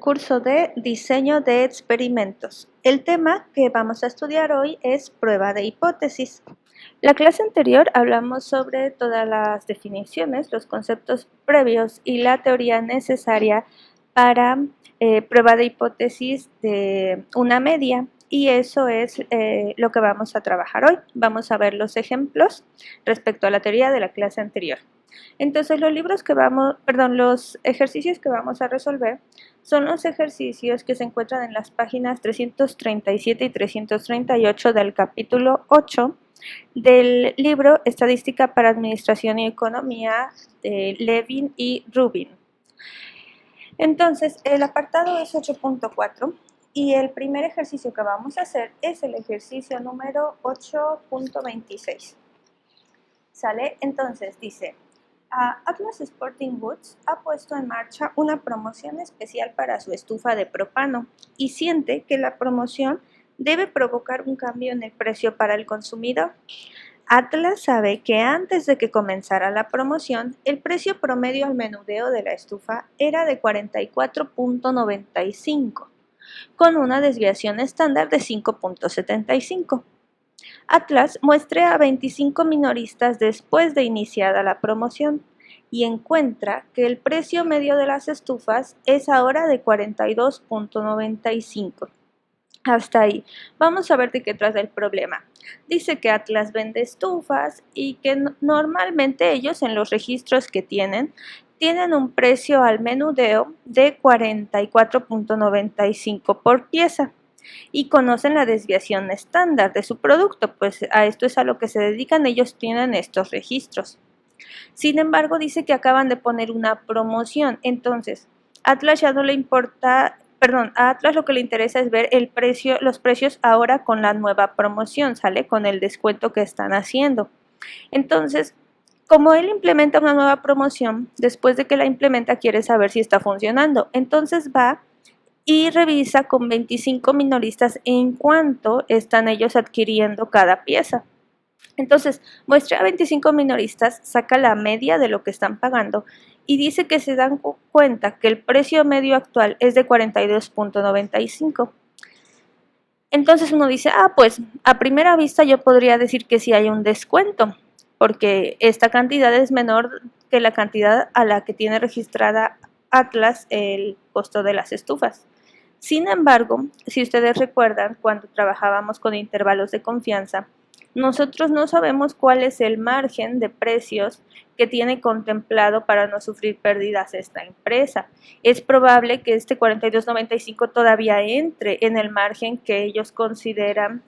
curso de diseño de experimentos. El tema que vamos a estudiar hoy es prueba de hipótesis. La clase anterior hablamos sobre todas las definiciones, los conceptos previos y la teoría necesaria para prueba de hipótesis de una media, y eso es lo que vamos a trabajar hoy. Vamos a ver los ejemplos respecto a la teoría de la clase anterior. Entonces los ejercicios que vamos a resolver son los ejercicios que se encuentran en las páginas 337 y 338 del capítulo 8 del libro Estadística para Administración y Economía de Levin y Rubin. Entonces, el apartado es 8.4 y el primer ejercicio que vamos a hacer es el ejercicio número 8.26. ¿Sale? Entonces dice: Atlas Sporting Goods ha puesto en marcha una promoción especial para su estufa de propano y siente que la promoción debe provocar un cambio en el precio para el consumidor. Atlas sabe que antes de que comenzara la promoción, el precio promedio al menudeo de la estufa era de 44.95, con una desviación estándar de 5.75. Atlas muestra a 25 minoristas después de iniciada la promoción y encuentra que el precio medio de las estufas es ahora de 42.95. Hasta ahí. Vamos a ver de qué trata el problema. Dice que Atlas vende estufas y que normalmente ellos en los registros que tienen un precio al menudeo de 44.95 por pieza y conocen la desviación estándar de su producto, pues a esto es a lo que se dedican, ellos tienen estos registros. Sin embargo, dice que acaban de poner una promoción, entonces Atlas ya no le importa, a Atlas lo que le interesa es ver los precios ahora con la nueva promoción, ¿sale? Con el descuento que están haciendo. Entonces, como él implementa una nueva promoción, después de que la implementa quiere saber si está funcionando, entonces va y revisa con 25 minoristas en cuánto están ellos adquiriendo cada pieza. Entonces, muestra a 25 minoristas, saca la media de lo que están pagando y dice que se dan cuenta que el precio medio actual es de 42.95. Entonces uno dice, pues a primera vista yo podría decir que sí hay un descuento, porque esta cantidad es menor que la cantidad a la que tiene registrada Atlas el costo de las estufas. Sin embargo, si ustedes recuerdan, cuando trabajábamos con intervalos de confianza, nosotros no sabemos cuál es el margen de precios que tiene contemplado para no sufrir pérdidas esta empresa. Es probable que este 42.95 todavía entre en el margen que ellos consideran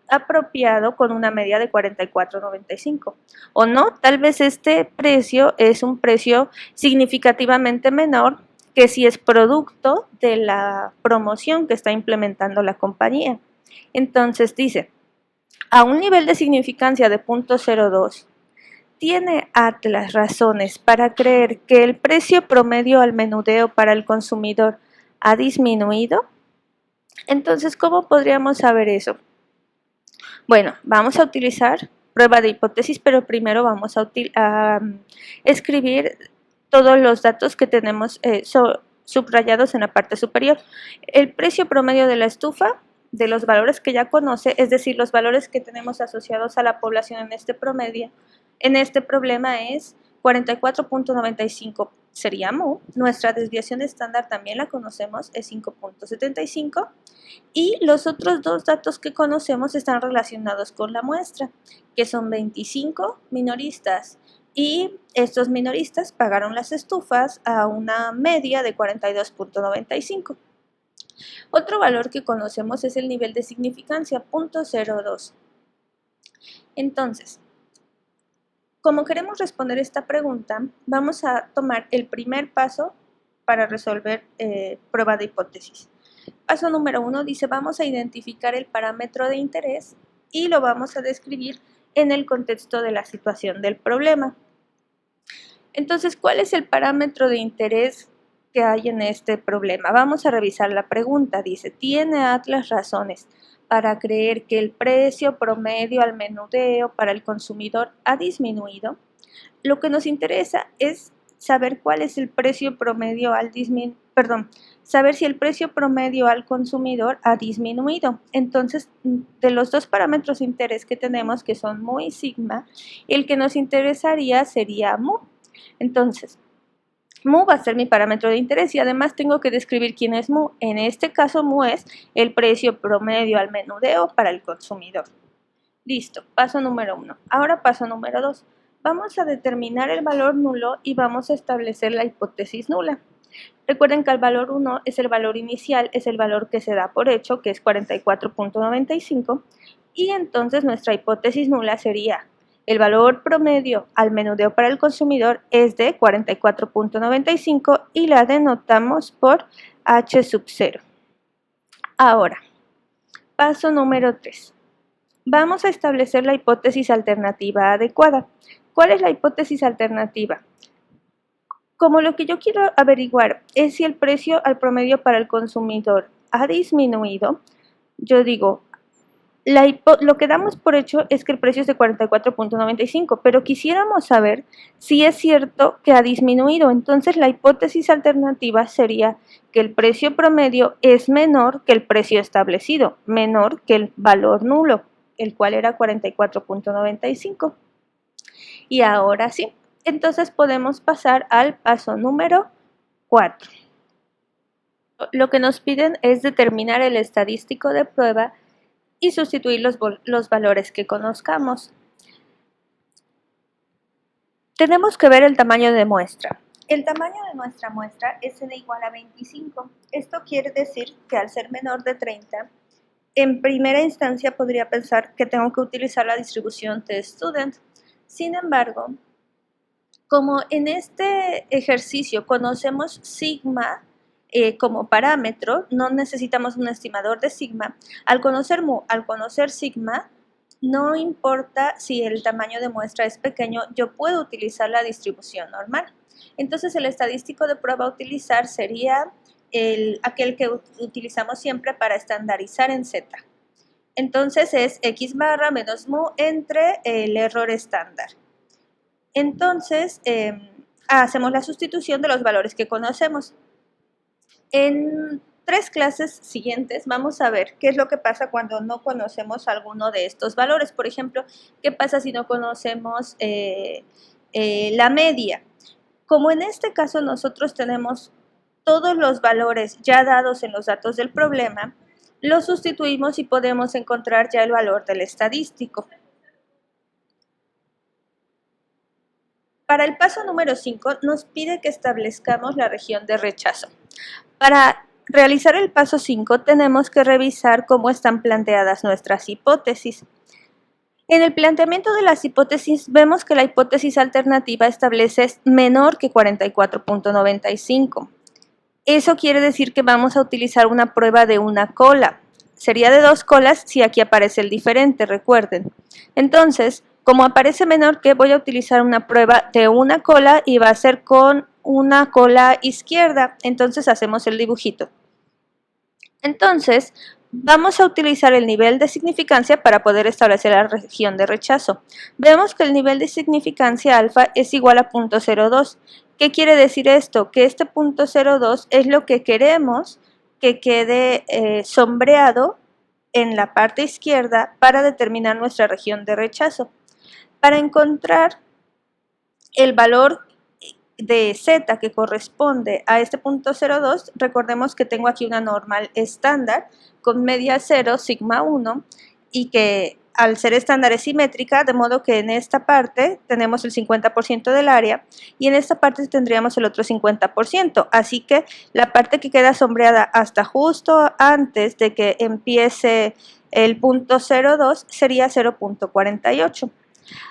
apropiado con una media de 44.95. O no, tal vez este precio es un precio significativamente menor que si es producto de la promoción que está implementando la compañía. Entonces dice, a un nivel de significancia de 0.02, ¿tiene Atlas razones para creer que el precio promedio al menudeo para el consumidor ha disminuido? Entonces, ¿cómo podríamos saber eso? Bueno, vamos a utilizar prueba de hipótesis, pero primero vamos a escribir todos los datos que tenemos subrayados en la parte superior. El precio promedio de la estufa, de los valores que ya conoce, es decir, los valores que tenemos asociados a la población en este problema es 44.95 sería mu, nuestra desviación estándar también la conocemos, es 5.75 y los otros dos datos que conocemos están relacionados con la muestra, que son 25 minoristas y estos minoristas pagaron las estufas a una media de 42.95. Otro valor que conocemos es el nivel de significancia, 0.02. Entonces, como queremos responder esta pregunta, vamos a tomar el primer paso para resolver prueba de hipótesis. Paso número 1 dice, vamos a identificar el parámetro de interés y lo vamos a describir en el contexto de la situación del problema. Entonces, ¿cuál es el parámetro de interés que hay en este problema? Vamos a revisar la pregunta. Dice, ¿tiene Atlas razones para creer que el precio promedio al menudeo para el consumidor ha disminuido? Lo que nos interesa es saber cuál es el precio promedio saber si el precio promedio al consumidor ha disminuido. Entonces, de los dos parámetros de interés que tenemos, que son mu y sigma, el que nos interesaría sería mu. Entonces, mu va a ser mi parámetro de interés y además tengo que describir quién es mu. En este caso, mu es el precio promedio al menudeo para el consumidor. Listo, paso número 1. Ahora paso número 2. Vamos a determinar el valor nulo y vamos a establecer la hipótesis nula. Recuerden que el valor 1 es el valor inicial, es el valor que se da por hecho, que es 44.95, y entonces nuestra hipótesis nula sería el valor promedio al menudeo para el consumidor es de 44.95 y la denotamos por H sub 0. Ahora, paso número 3. Vamos a establecer la hipótesis alternativa adecuada. ¿Cuál es la hipótesis alternativa? Como lo que yo quiero averiguar es si el precio al promedio para el consumidor ha disminuido, yo digo, lo que damos por hecho es que el precio es de 44.95, pero quisiéramos saber si es cierto que ha disminuido. Entonces la hipótesis alternativa sería que el precio promedio es menor que el precio establecido, menor que el valor nulo, el cual era 44.95. Y ahora sí, entonces podemos pasar al paso número 4. Lo que nos piden es determinar el estadístico de prueba y sustituir los valores que conozcamos. Tenemos que ver el tamaño de muestra. El tamaño de nuestra muestra es n igual a 25. Esto quiere decir que al ser menor de 30, en primera instancia podría pensar que tengo que utilizar la distribución t-student. Sin embargo, como en este ejercicio conocemos sigma como parámetro, no necesitamos un estimador de sigma. Al conocer mu, al conocer sigma, no importa si el tamaño de muestra es pequeño, yo puedo utilizar la distribución normal. Entonces el estadístico de prueba a utilizar sería aquel que utilizamos siempre para estandarizar en Z. Entonces es x barra menos mu entre el error estándar. Entonces hacemos la sustitución de los valores que conocemos. En 3 clases siguientes vamos a ver qué es lo que pasa cuando no conocemos alguno de estos valores. Por ejemplo, qué pasa si no conocemos la media. Como en este caso nosotros tenemos todos los valores ya dados en los datos del problema, los sustituimos y podemos encontrar ya el valor del estadístico. Para el paso número 5 nos pide que establezcamos la región de rechazo. Para realizar el paso 5 tenemos que revisar cómo están planteadas nuestras hipótesis. En el planteamiento de las hipótesis vemos que la hipótesis alternativa establece menor que 44.95. Eso quiere decir que vamos a utilizar una prueba de una cola. Sería de 2 colas si aquí aparece el diferente, recuerden. Entonces, como aparece menor que, voy a utilizar una prueba de una cola y va a ser con una cola izquierda. Entonces hacemos el dibujito. Entonces, vamos a utilizar el nivel de significancia para poder establecer la región de rechazo. Vemos que el nivel de significancia alfa es igual a 0.02. ¿Qué quiere decir esto? Que este 0.02 es lo que queremos que quede sombreado en la parte izquierda para determinar nuestra región de rechazo. Para encontrar el valor de Z que corresponde a este 0.02, recordemos que tengo aquí una normal estándar con media 0, sigma 1, y que al ser estándar es simétrica, de modo que en esta parte tenemos el 50% del área y en esta parte tendríamos el otro 50%. Así que la parte que queda sombreada hasta justo antes de que empiece el 0.02 sería 0.48.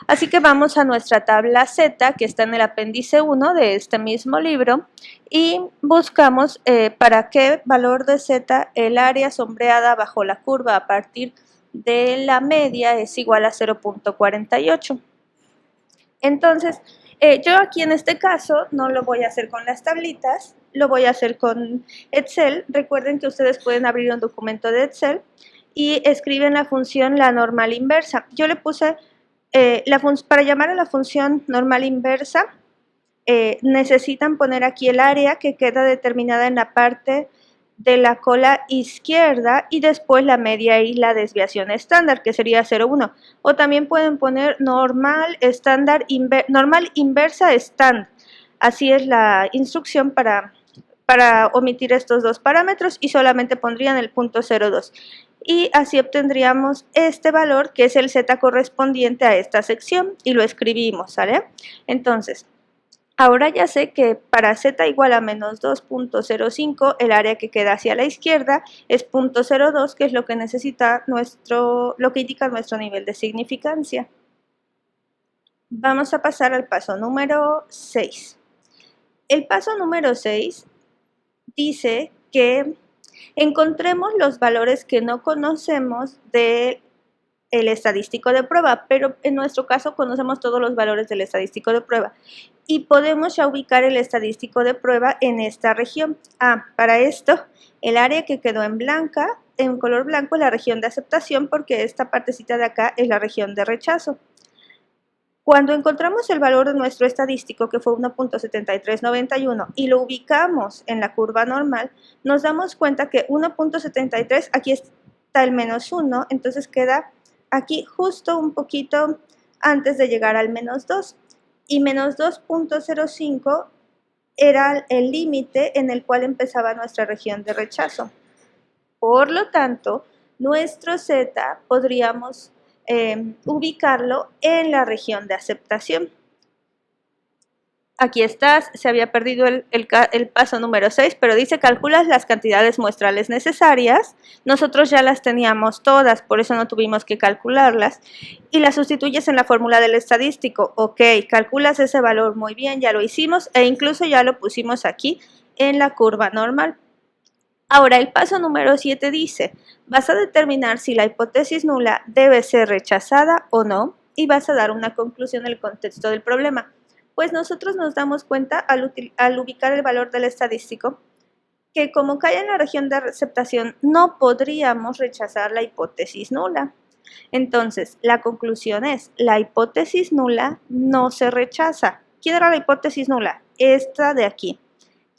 Así que vamos a nuestra tabla Z, que está en el apéndice 1 de este mismo libro, y buscamos para qué valor de Z el área sombreada bajo la curva a partir de la media es igual a 0.48. Entonces, yo aquí en este caso no lo voy a hacer con las tablitas, lo voy a hacer con Excel. Recuerden que ustedes pueden abrir un documento de Excel y escriben la función la normal inversa. Yo le puse para llamar a la función normal inversa, necesitan poner aquí el área que queda determinada en la parte de la cola izquierda y después la media y la desviación estándar, que sería 0,1. O también pueden poner normal, estándar, normal inversa stand. Así es la instrucción para omitir estos dos parámetros y solamente pondrían el punto 0,2. Y así obtendríamos este valor que es el z correspondiente a esta sección y lo escribimos, ¿sale? Entonces, ahora ya sé que para z igual a menos 2.05, el área que queda hacia la izquierda es 0.02, que es lo que necesita lo que indica nuestro nivel de significancia. Vamos a pasar al paso número 6. El paso número 6 dice que encontremos los valores que no conocemos del estadístico de prueba, pero en nuestro caso conocemos todos los valores del estadístico de prueba y podemos ya ubicar el estadístico de prueba en esta región. Para esto, el área que quedó en color blanco es la región de aceptación, porque esta partecita de acá es la región de rechazo. Cuando encontramos el valor de nuestro estadístico, que fue 1.7391, y lo ubicamos en la curva normal, nos damos cuenta que 1.73, aquí está el menos 1, entonces queda aquí justo un poquito antes de llegar al menos 2. Y menos 2.05 era el límite en el cual empezaba nuestra región de rechazo. Por lo tanto, nuestro z podríamos ubicarlo en la región de aceptación. Aquí estás, se había perdido el paso número 6, pero dice calculas las cantidades muestrales necesarias. Nosotros ya las teníamos todas, por eso no tuvimos que calcularlas. Y las sustituyes en la fórmula del estadístico. Ok, calculas ese valor, muy bien, ya lo hicimos e incluso ya lo pusimos aquí en la curva normal. Ahora, el paso número 7 dice, vas a determinar si la hipótesis nula debe ser rechazada o no y vas a dar una conclusión en el contexto del problema. Pues nosotros nos damos cuenta al ubicar el valor del estadístico que como cae en la región de aceptación no podríamos rechazar la hipótesis nula. Entonces, la conclusión es, la hipótesis nula no se rechaza. ¿Quién era la hipótesis nula? Esta de aquí.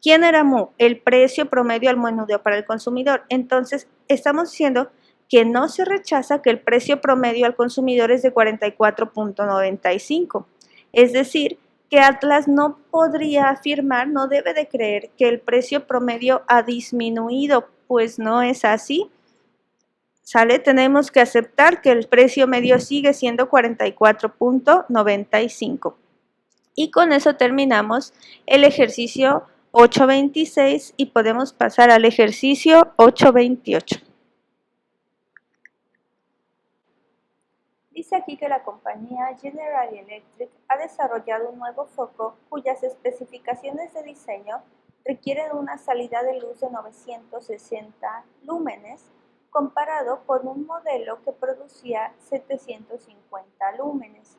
¿Quién era mu? El precio promedio al menudeo para el consumidor. Entonces, estamos diciendo que no se rechaza que el precio promedio al consumidor es de 44.95. Es decir, que Atlas no podría afirmar, no debe de creer que el precio promedio ha disminuido, pues no es así. ¿Sale? Tenemos que aceptar que el precio medio sigue siendo 44.95. Y con eso terminamos el ejercicio 8.26 y podemos pasar al ejercicio 8.28. Dice aquí que la compañía General Electric ha desarrollado un nuevo foco cuyas especificaciones de diseño requieren una salida de luz de 960 lúmenes comparado con un modelo que producía 750 lúmenes.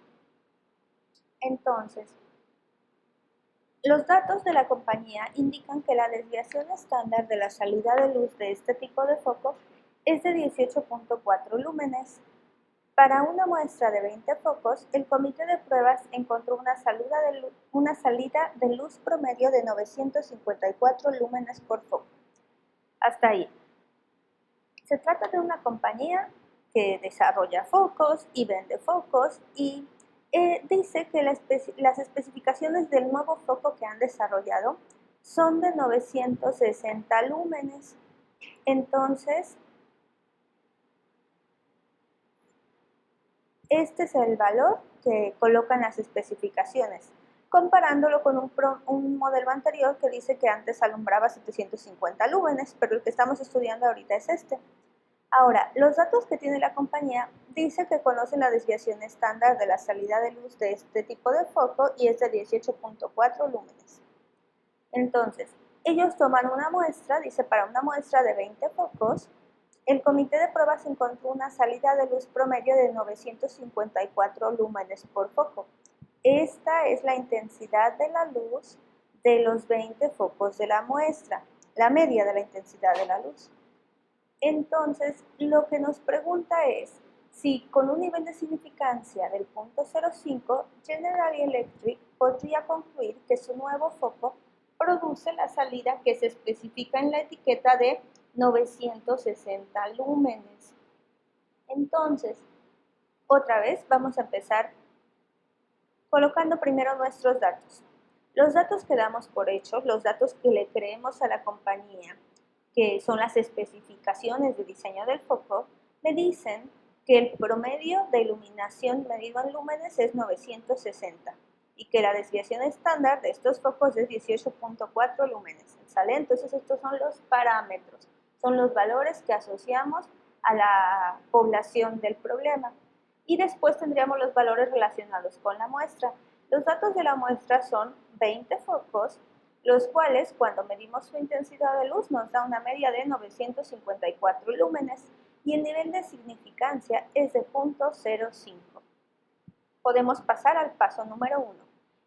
Entonces, los datos de la compañía indican que la desviación estándar de la salida de luz de este tipo de foco es de 18.4 lúmenes. Para una muestra de 20 focos, el comité de pruebas encontró una salida de luz promedio de 954 lúmenes por foco. Hasta ahí. Se trata de una compañía que desarrolla focos y vende focos y dice que las especificaciones del nuevo foco que han desarrollado son de 960 lúmenes. Entonces, este es el valor que colocan las especificaciones, comparándolo con un modelo anterior que dice que antes alumbraba 750 lúmenes, pero el que estamos estudiando ahorita es este. Ahora, los datos que tiene la compañía dice que conoce la desviación estándar de la salida de luz de este tipo de foco y es de 18.4 lúmenes. Entonces, ellos toman una muestra, dice para una muestra de 20 focos, el comité de pruebas encontró una salida de luz promedio de 954 lúmenes por foco. Esta es la intensidad de la luz de los 20 focos de la muestra, la media de la intensidad de la luz. Entonces, lo que nos pregunta es si con un nivel de significancia del 0.05, General Electric podría concluir que su nuevo foco produce la salida que se especifica en la etiqueta de 960 lúmenes. Entonces, otra vez vamos a empezar colocando primero nuestros datos. Los datos que damos por hecho, los datos que le creemos a la compañía, que son las especificaciones de diseño del foco, me dicen que el promedio de iluminación medido en lúmenes es 960 y que la desviación estándar de estos focos es 18.4 lúmenes. ¿Sale? Entonces estos son los parámetros, son los valores que asociamos a la población del problema. Y después tendríamos los valores relacionados con la muestra. Los datos de la muestra son 20 focos, los cuales cuando medimos su intensidad de luz nos da una media de 954 lúmenes y el nivel de significancia es de 0.05. Podemos pasar al paso número 1.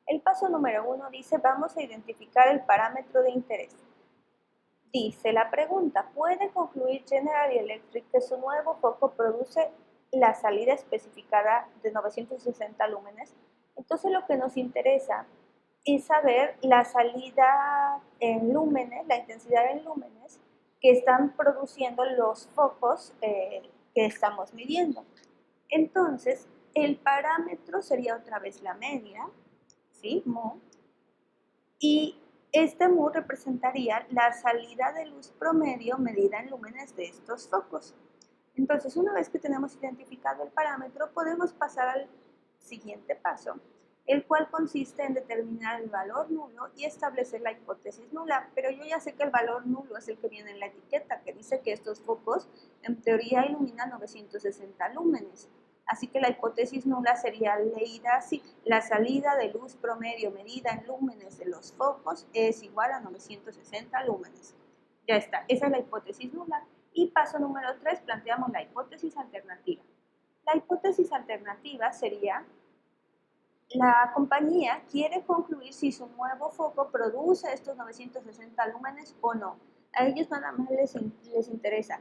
El paso número 1 dice vamos a identificar el parámetro de interés. Dice la pregunta, ¿puede concluir General Electric que su nuevo foco produce la salida especificada de 960 lúmenes? Entonces lo que nos interesa es saber la salida en lúmenes, la intensidad en lúmenes que están produciendo los focos que estamos midiendo. Entonces, el parámetro sería otra vez la media, ¿sí? Mu, y este mu representaría la salida de luz promedio medida en lúmenes de estos focos. Entonces, una vez que tenemos identificado el parámetro, podemos pasar al siguiente paso, el cual consiste en determinar el valor nulo y establecer la hipótesis nula. Pero yo ya sé que el valor nulo es el que viene en la etiqueta, que dice que estos focos en teoría iluminan 960 lúmenes. Así que la hipótesis nula sería leída así: la salida de luz promedio medida en lúmenes de los focos es igual a 960 lúmenes. Ya está, esa es la hipótesis nula. Y paso número 3, planteamos la hipótesis alternativa. La hipótesis alternativa sería: la compañía quiere concluir si su nuevo foco produce estos 960 lúmenes o no. A ellos nada más les interesa,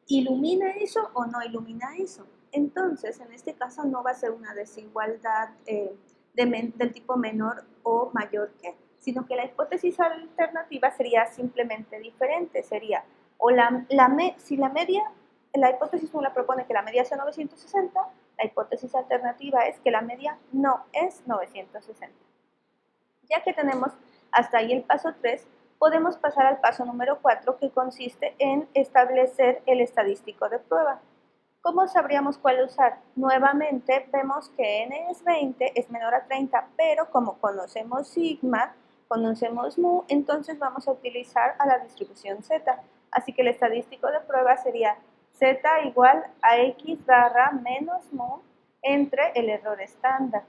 ¿ilumina eso o no ilumina eso? Entonces, en este caso no va a ser una desigualdad del tipo menor o mayor que, sino que la hipótesis alternativa sería simplemente diferente. Sería, si la media, la hipótesis nula propone que la media sea 960, la hipótesis alternativa es que la media no es 960. Ya que tenemos hasta ahí el paso 3, podemos pasar al paso número 4, que consiste en establecer el estadístico de prueba. ¿Cómo sabríamos cuál usar? Nuevamente vemos que n es 20, es menor a 30, pero como conocemos sigma, conocemos mu, entonces vamos a utilizar a la distribución z. Así que el estadístico de prueba sería z igual a x barra menos mu entre el error estándar.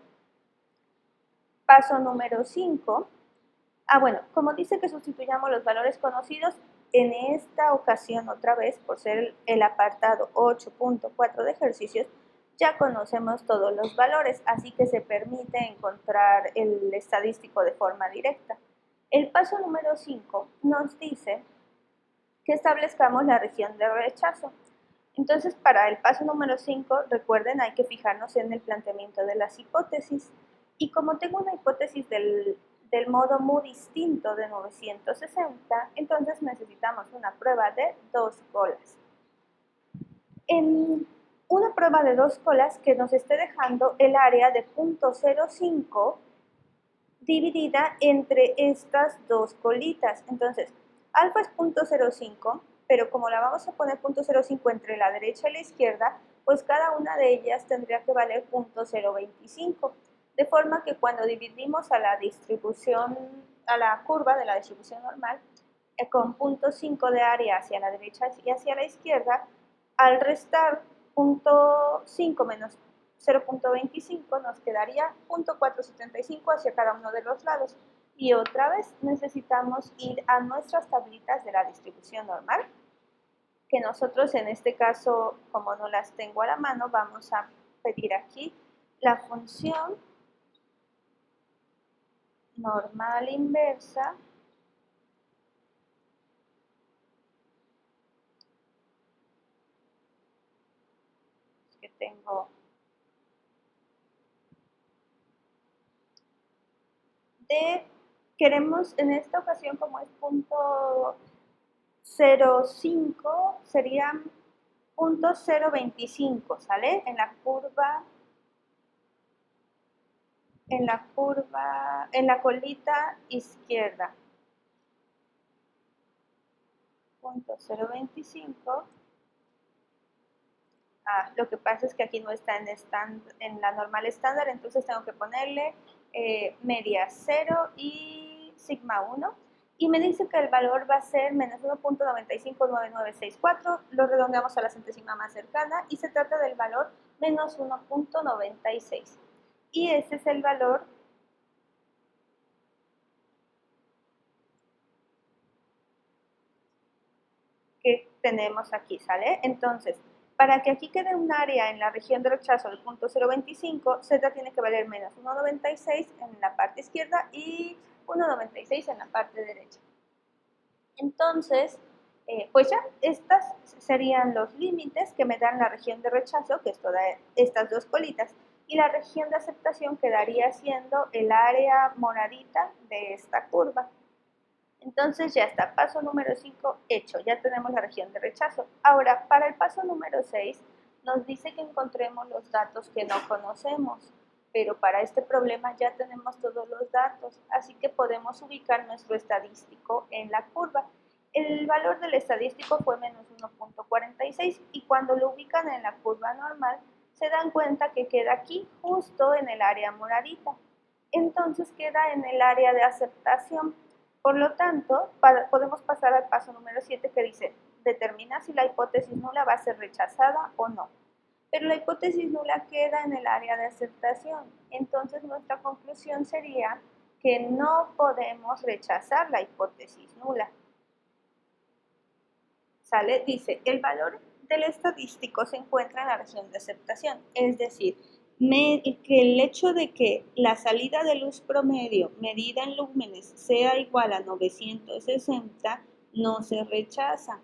Paso número 5. Bueno, como dice que sustituyamos los valores conocidos, en esta ocasión otra vez, por ser el apartado 8.4 de ejercicios, ya conocemos todos los valores, así que se permite encontrar el estadístico de forma directa. El paso número 5 nos dice que establezcamos la región de rechazo. Entonces, para el paso número 5, recuerden, hay que fijarnos en el planteamiento de las hipótesis. Y como tengo una hipótesis del modo mu distinto de 960, entonces necesitamos una prueba de 2 colas. En una prueba de 2 colas que nos esté dejando el área de 0.05 dividida entre estas 2 colitas. Entonces, alfa es 0.05, pero como la vamos a poner 0.05 entre la derecha y la izquierda, pues cada una de ellas tendría que valer 0.025. De forma que cuando dividimos a la distribución, a la curva de la distribución normal, con 0.5 de área hacia la derecha y hacia la izquierda, al restar 0.5 menos 0.25 nos quedaría 0.475 hacia cada uno de los lados. Y otra vez necesitamos ir a nuestras tablitas de la distribución normal, que nosotros en este caso, como no las tengo a la mano, vamos a pedir aquí la función normal inversa que tengo queremos en esta ocasión, como es punto 0,5, serían punto 0,25, ¿sale? En la colita izquierda. Punto 0,25. Lo que pasa es que aquí no está en la normal estándar, entonces tengo que ponerle media 0 y sigma 1. Y me dice que el valor va a ser menos 1.959964, lo redondeamos a la centésima más cercana y se trata del valor menos 1.96. Y ese es el valor que tenemos aquí, ¿sale? Entonces, para que aquí quede un área en la región de rechazo del punto 0,25, Z tiene que valer menos 1,96 en la parte izquierda y 1,96 en la parte derecha. Entonces, pues ya, estas serían los límites que me dan la región de rechazo, que es todas estas dos colitas, y la región de aceptación quedaría siendo el área moradita de esta curva. Entonces ya está, paso número 5 hecho, ya tenemos la región de rechazo. Ahora, para el paso número 6, nos dice que encontremos los datos que no conocemos, pero para este problema ya tenemos todos los datos, así que podemos ubicar nuestro estadístico en la curva. El valor del estadístico fue menos 1.46 y cuando lo ubican en la curva normal, se dan cuenta que queda aquí, justo en el área moradita. Entonces queda en el área de aceptación. Por lo tanto, podemos pasar al paso número 7 que dice, determina si la hipótesis nula va a ser rechazada o no. Pero la hipótesis nula queda en el área de aceptación. Entonces nuestra conclusión sería que no podemos rechazar la hipótesis nula. ¿Sale? Dice, el valor del estadístico se encuentra en la región de aceptación, es decir, que el hecho de que la salida de luz promedio medida en lúmenes sea igual a 960 no se rechaza.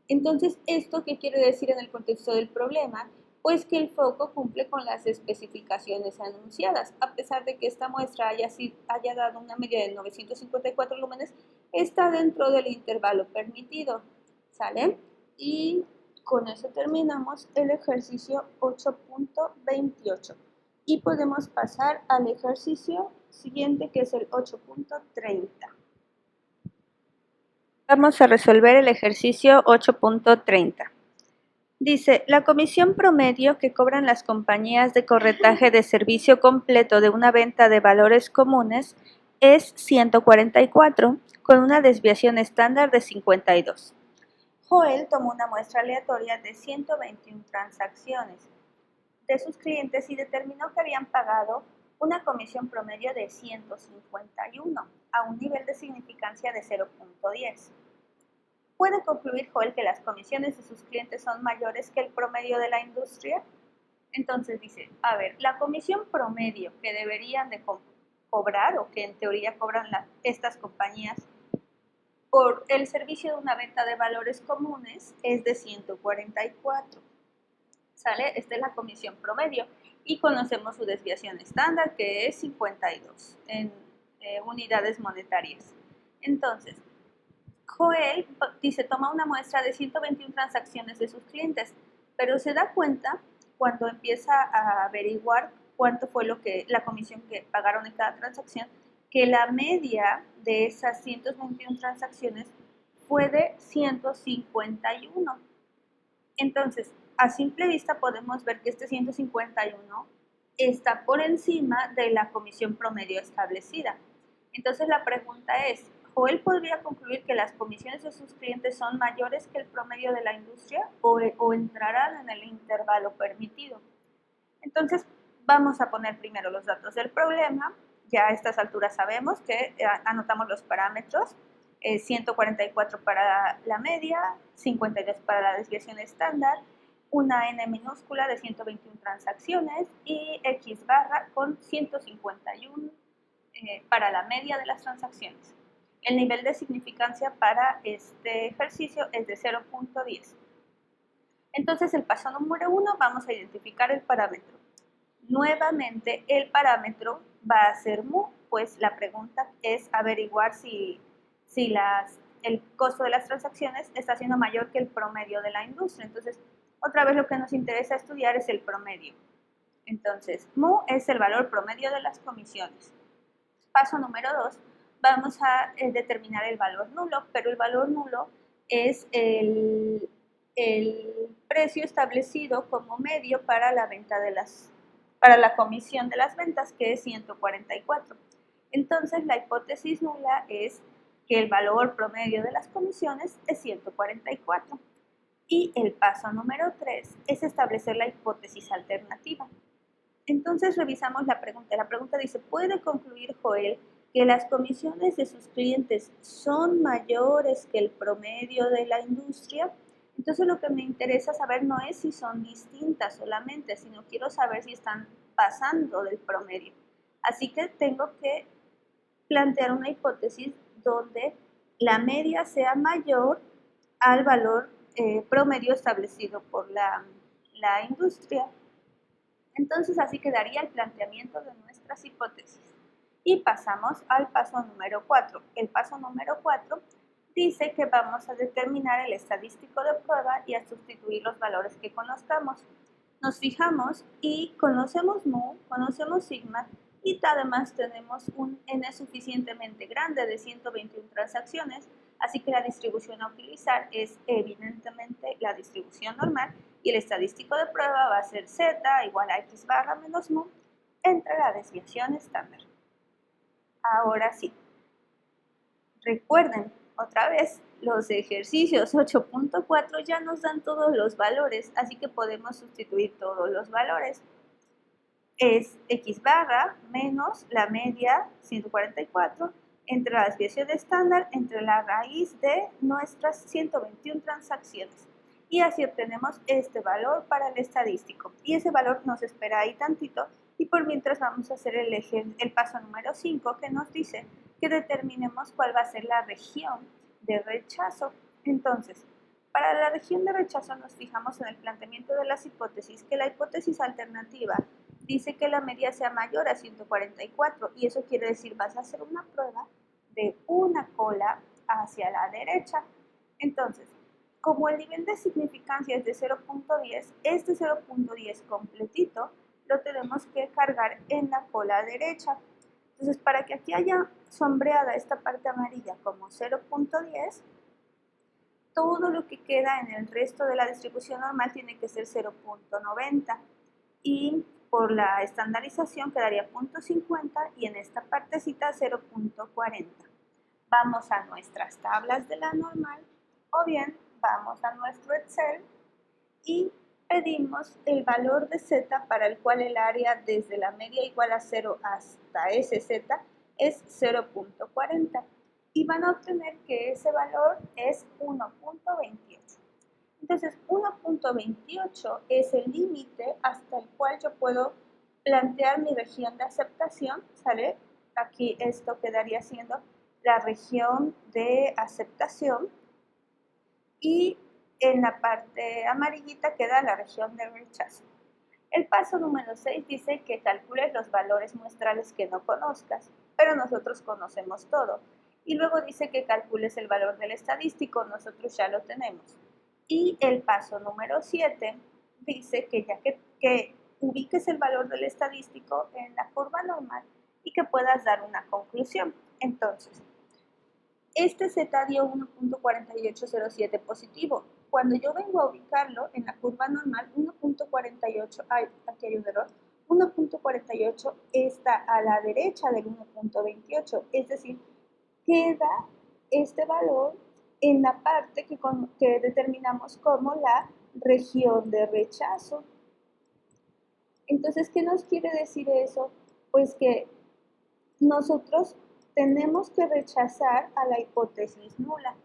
Entonces, ¿esto qué quiere decir en el contexto del problema? Pues que el foco cumple con las especificaciones anunciadas. A pesar de que esta muestra haya dado una media de 954 lúmenes, está dentro del intervalo permitido. ¿Sale? Y con eso terminamos el ejercicio 8.28 y podemos pasar al ejercicio siguiente, que es el 8.30. Vamos a resolver el ejercicio 8.30. Dice, la comisión promedio que cobran las compañías de corretaje de servicio completo de una venta de valores comunes es 144, con una desviación estándar de 52. Joel tomó una muestra aleatoria de 121 transacciones de sus clientes y determinó que habían pagado una comisión promedio de 151 a un nivel de significancia de 0.10. ¿Puede concluir Joel que las comisiones de sus clientes son mayores que el promedio de la industria? Entonces dice, a ver, la comisión promedio que deberían de cobrar o que en teoría cobran estas compañías por el servicio de una venta de valores comunes es de 144. ¿Sale? Esta es la comisión promedio y conocemos su desviación estándar, que es 52 en unidades monetarias. Entonces, Joel dice, toma una muestra de 121 transacciones de sus clientes, pero se da cuenta cuando empieza a averiguar cuánto fue la comisión que pagaron en cada transacción, que la media de esas 121 transacciones fue de 151. Entonces, a simple vista podemos ver que este 151 está por encima de la comisión promedio establecida. Entonces la pregunta es, ¿Joel podría concluir que las comisiones de sus clientes son mayores que el promedio de la industria o entrarán en el intervalo permitido? Entonces vamos a poner primero los datos del problema. Ya a estas alturas sabemos que anotamos los parámetros, 144 para la media, 52 para la desviación estándar, una n minúscula de 121 transacciones y x barra con 151 para la media de las transacciones. El nivel de significancia para este ejercicio es de 0.10. Entonces, el paso número 1, vamos a identificar el parámetro. Nuevamente, el parámetro va a ser mu, pues la pregunta es averiguar si el costo de las transacciones está siendo mayor que el promedio de la industria. Entonces, otra vez lo que nos interesa estudiar es el promedio. Entonces, mu es el valor promedio de las comisiones. Paso número 2, vamos a determinar el valor nulo, pero el valor nulo es el precio establecido como medio para la venta para la comisión de las ventas, que es 144. Entonces, la hipótesis nula es que el valor promedio de las comisiones es 144. Y el paso número 3 es establecer la hipótesis alternativa. Entonces revisamos la pregunta. La pregunta dice, ¿puede concluir Joel que las comisiones de sus clientes son mayores que el promedio de la industria? Entonces lo que me interesa saber no es si son distintas solamente, sino quiero saber si están pasando del promedio. Así que tengo que plantear una hipótesis donde la media sea mayor al valor promedio establecido por la industria. Entonces así quedaría el planteamiento de nuestras hipótesis. Y pasamos al paso número 4. El paso número 4 dice que vamos a determinar el estadístico de prueba y a sustituir los valores que conozcamos. Nos fijamos y conocemos mu, conocemos sigma y además tenemos un n suficientemente grande de 121 transacciones, así que la distribución a utilizar es evidentemente la distribución normal y el estadístico de prueba va a ser z igual a x barra menos mu entre la desviación estándar. Ahora sí, recuerden otra vez, los ejercicios 8.4 ya nos dan todos los valores, así que podemos sustituir todos los valores. Es x barra menos la media 144 entre la desviación estándar entre la raíz de nuestras 121 transacciones. Y así obtenemos este valor para el estadístico. Y ese valor nos espera ahí tantito. Y por mientras vamos a hacer el paso número 5 que nos dice que determinemos cuál va a ser la región de rechazo. Entonces, para la región de rechazo nos fijamos en el planteamiento de las hipótesis, que la hipótesis alternativa dice que la media sea mayor a 144 y eso quiere decir vas a hacer una prueba de una cola hacia la derecha. Entonces, como el nivel de significancia es de 0.10, este 0.10 completito lo tenemos que cargar en la cola derecha. Entonces, para que aquí haya sombreada esta parte amarilla como 0.10, todo lo que queda en el resto de la distribución normal tiene que ser 0.90 y por la estandarización quedaría 0.50 y en esta partecita 0.40. Vamos a nuestras tablas de la normal o bien vamos a nuestro Excel y pedimos el valor de z para el cual el área desde la media igual a 0 hasta ese z es 0.40 y van a obtener que ese valor es 1.28. Entonces 1.28 es el límite hasta el cual yo puedo plantear mi región de aceptación, ¿sale? Aquí esto quedaría siendo la región de aceptación y en la parte amarillita queda la región de rechazo. El paso número 6 dice que calcules los valores muestrales que no conozcas, pero nosotros conocemos todo. Y luego dice que calcules el valor del estadístico, nosotros ya lo tenemos. Y el paso número 7 dice que ya que ubiques el valor del estadístico en la curva normal y que puedas dar una conclusión. Entonces, este Z dio 1.4807 positivo. Cuando yo vengo a ubicarlo en la curva normal, 1.48, aquí hay un error, 1.48 está a la derecha del 1.28, es decir, queda este valor en la parte que determinamos como la región de rechazo. Entonces, ¿qué nos quiere decir eso? Pues que nosotros tenemos que rechazar a la hipótesis nula.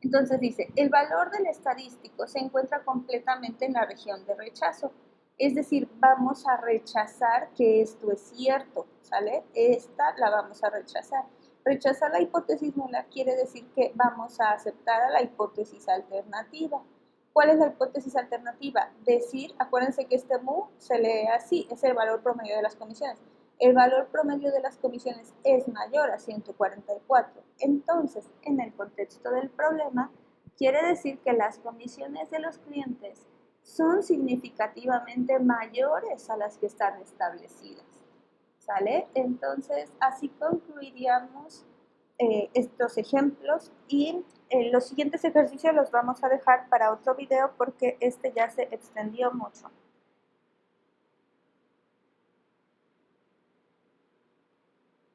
Entonces dice, el valor del estadístico se encuentra completamente en la región de rechazo. Es decir, vamos a rechazar que esto es cierto, ¿sale? Esta la vamos a rechazar. Rechazar la hipótesis nula quiere decir que vamos a aceptar a la hipótesis alternativa. ¿Cuál es la hipótesis alternativa? Decir, acuérdense que este mu se lee así, es el valor promedio de las comisiones. El valor promedio de las comisiones es mayor a 144. Entonces, en el contexto del problema, quiere decir que las comisiones de los clientes son significativamente mayores a las que están establecidas. ¿Sale? Entonces, así concluiríamos estos ejemplos y los siguientes ejercicios los vamos a dejar para otro video porque este ya se extendió mucho.